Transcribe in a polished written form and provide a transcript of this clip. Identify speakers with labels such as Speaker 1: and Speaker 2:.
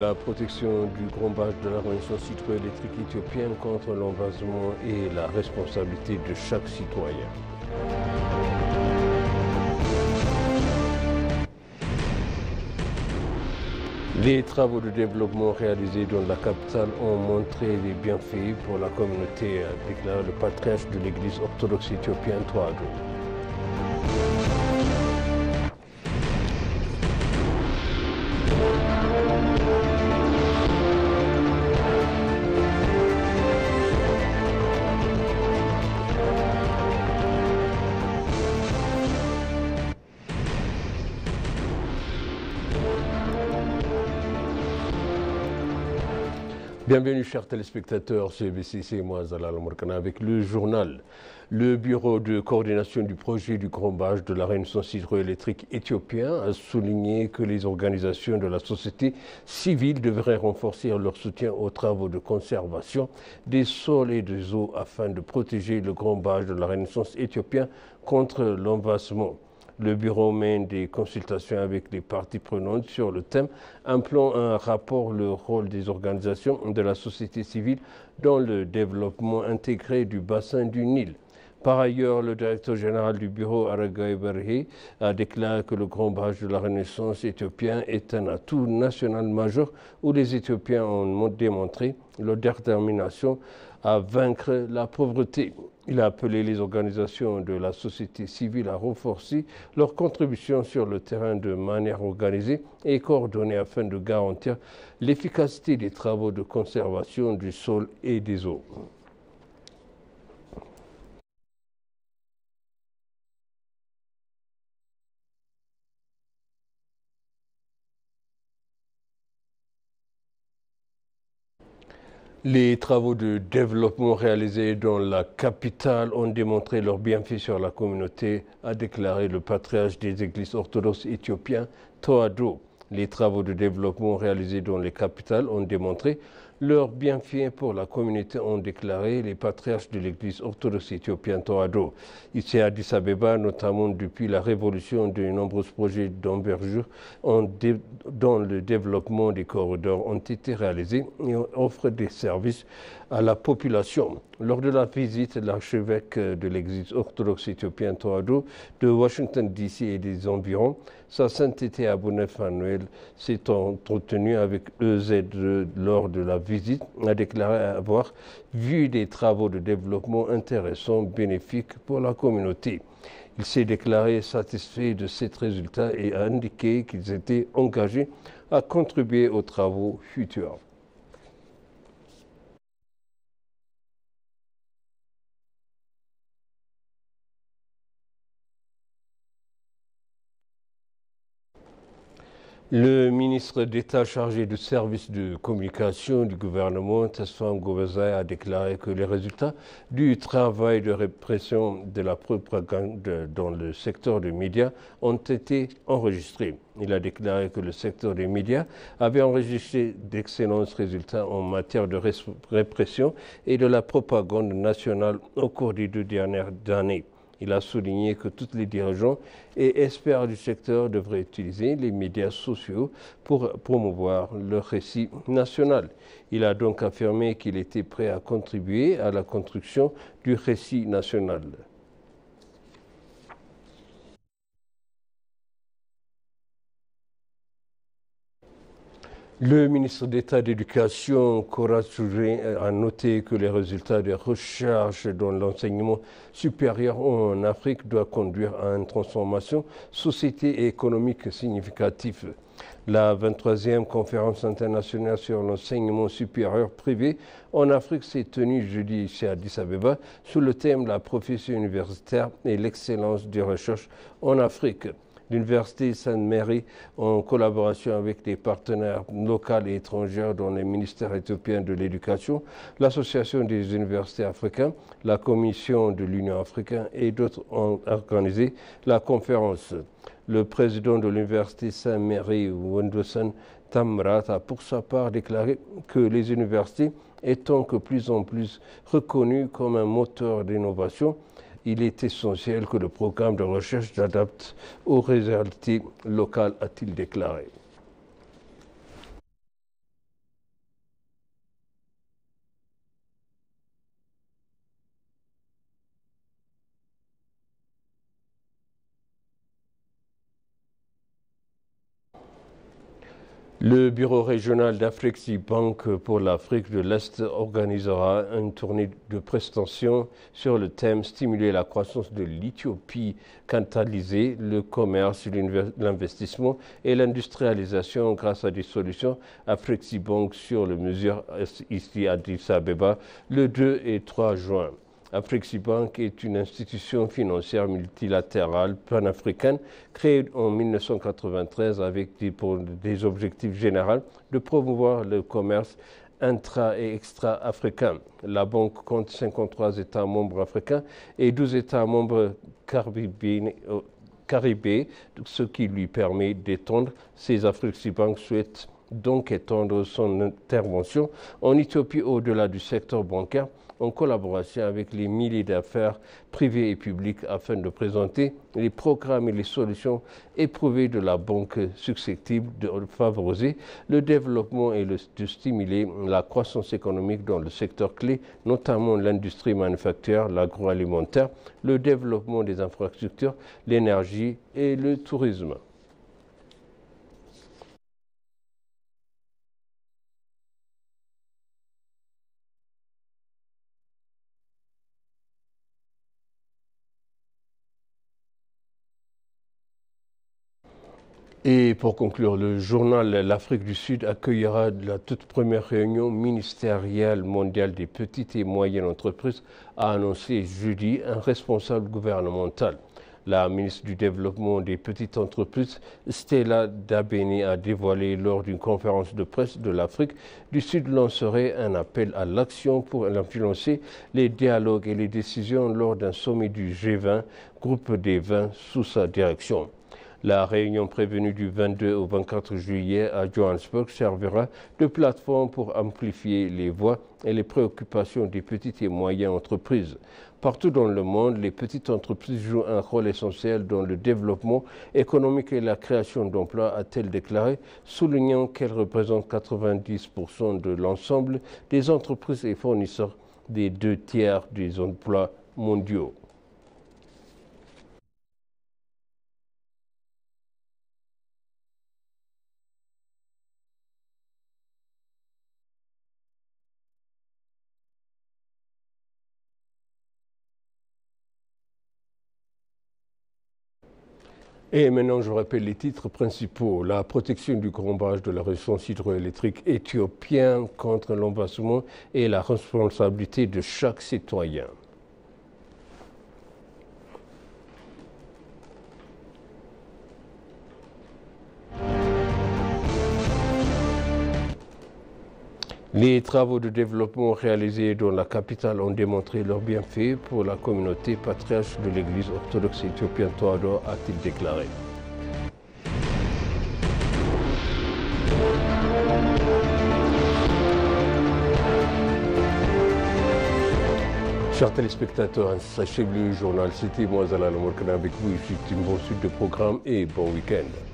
Speaker 1: La protection du grand barrage de la Renaissance hydroélectrique éthiopienne contre l'envasement et la responsabilité de chaque citoyen. Les travaux de développement réalisés dans la capitale ont montré les bienfaits pour la communauté, a déclaré le patriarche de l'Église orthodoxe éthiopienne Toado. Bienvenue chers téléspectateurs, c'est BCC, moi Zalal Morkana avec le journal. Le bureau de coordination du projet du grand barrage de la Renaissance hydroélectrique éthiopien a souligné que les organisations de la société civile devraient renforcer leur soutien aux travaux de conservation des sols et des eaux afin de protéger le grand barrage de la Renaissance éthiopien contre l'envasement. Le bureau mène des consultations avec les parties prenantes sur le thème, impliquant un rapport le rôle des organisations de la société civile dans le développement intégré du bassin du Nil. Par ailleurs, le directeur général du bureau, Aragaï Berhe, a déclaré que le grand barrage de la Renaissance éthiopien est un atout national majeur où les Éthiopiens ont démontré leur détermination à vaincre la pauvreté. Il a appelé les organisations de la société civile à renforcer leur contribution sur le terrain de manière organisée et coordonnée afin de garantir l'efficacité des travaux de conservation du sol et des eaux. Les travaux de développement réalisés dans la capitale ont démontré leurs bienfaits sur la communauté, a déclaré le patriarche des églises orthodoxes éthiopiens, Toado. Les travaux de développement réalisés dans les capitales ont démontré leurs bienfaits pour la communauté, ont déclaré les patriarches de l'église orthodoxe éthiopienne Toado. Ici à Addis Abeba, notamment depuis la révolution, de nombreux projets d'envergure dans le développement des corridors ont été réalisés et offrent des services à la population. Lors de la visite, l'archevêque de l'église orthodoxe éthiopienne Toado de Washington DC et des environs, sa sainteté Abou Fanuel, s'est entretenu avec EZ lors de la visite, a déclaré avoir vu des travaux de développement intéressants, bénéfiques pour la communauté. Il s'est déclaré satisfait de ces résultats et a indiqué qu'ils étaient engagés à contribuer aux travaux futurs. Le ministre d'État chargé du service de communication du gouvernement, Tesfam Gobezai, a déclaré que les résultats du travail de répression de la propagande dans le secteur des médias ont été enregistrés. Il a déclaré que le secteur des médias avait enregistré d'excellents résultats en matière de répression et de la propagande nationale au cours des 2 dernières années. Il a souligné que tous les dirigeants et experts du secteur devraient utiliser les médias sociaux pour promouvoir leur récit national. Il a donc affirmé qu'il était prêt à contribuer à la construction du récit national. Le ministre d'État d'Éducation, Kora Touré, a noté que les résultats des recherches dans l'enseignement supérieur en Afrique doivent conduire à une transformation société et économique significative. La 23e conférence internationale sur l'enseignement supérieur privé en Afrique s'est tenue jeudi ici à Addis Abeba sous le thème « La profession universitaire et l'excellence des recherches en Afrique ». L'Université Sainte-Marie, en collaboration avec des partenaires locaux et étrangers dont le ministère éthiopien de l'Éducation, l'Association des universités africaines, la Commission de l'Union africaine et d'autres ont organisé la conférence. Le président de l'Université Sainte-Marie, Wendosen Tamrat, a pour sa part déclaré que les universités étant de plus en plus reconnues comme un moteur d'innovation, il est essentiel que le programme de recherche s'adapte aux réalités locales, a-t-il déclaré. Le bureau régional d'Afreximbank pour l'Afrique de l'Est organisera une tournée de prestations sur le thème Stimuler la croissance de l'Éthiopie, catalyser le commerce, l'investissement et l'industrialisation grâce à des solutions Afreximbank sur le mesure ici à Addis Abeba le 2 et 3 juin. Afreximbank est une institution financière multilatérale panafricaine créée en 1993 avec pour des objectifs généraux de promouvoir le commerce intra- et extra-africain. La banque compte 53 États membres africains et 12 États membres caribés, ce qui lui permet d'étendre. Ces Afreximbank souhaitent donc étendre son intervention en Éthiopie au-delà du secteur bancaire en collaboration avec les milliers d'affaires privées et publiques afin de présenter les programmes et les solutions éprouvées de la banque susceptibles de favoriser le développement et de stimuler la croissance économique dans le secteur clé, notamment l'industrie manufacturière, l'agroalimentaire, le développement des infrastructures, l'énergie et le tourisme. Et pour conclure, le journal L'Afrique du Sud accueillera la toute première réunion ministérielle mondiale des petites et moyennes entreprises, a annoncé jeudi un responsable gouvernemental. La ministre du Développement des petites entreprises, Stella Dabeni, a dévoilé lors d'une conférence de presse de l'Afrique du Sud lancerait un appel à l'action pour influencer les dialogues et les décisions lors d'un sommet du G20, groupe des 20 sous sa direction. La réunion prévue du 22 au 24 juillet à Johannesburg servira de plateforme pour amplifier les voix et les préoccupations des petites et moyennes entreprises. Partout dans le monde, les petites entreprises jouent un rôle essentiel dans le développement économique et la création d'emplois, a-t-elle déclaré, soulignant qu'elles représentent 90% de l'ensemble des entreprises et fournisseurs des 2/3 des emplois mondiaux. Et maintenant, je rappelle les titres principaux. La protection du grambage de la ressource hydroélectrique éthiopienne contre l'embassement et la responsabilité de chaque citoyen. Les travaux de développement réalisés dans la capitale ont démontré leurs bienfaits pour la communauté patriarche de l'Église orthodoxe éthiopienne Toado, a-t-il déclaré. Chers téléspectateurs, sachez le journal, c'était moi Zalal Morkana avec vous, ici, une bonne suite de programmes et bon week-end.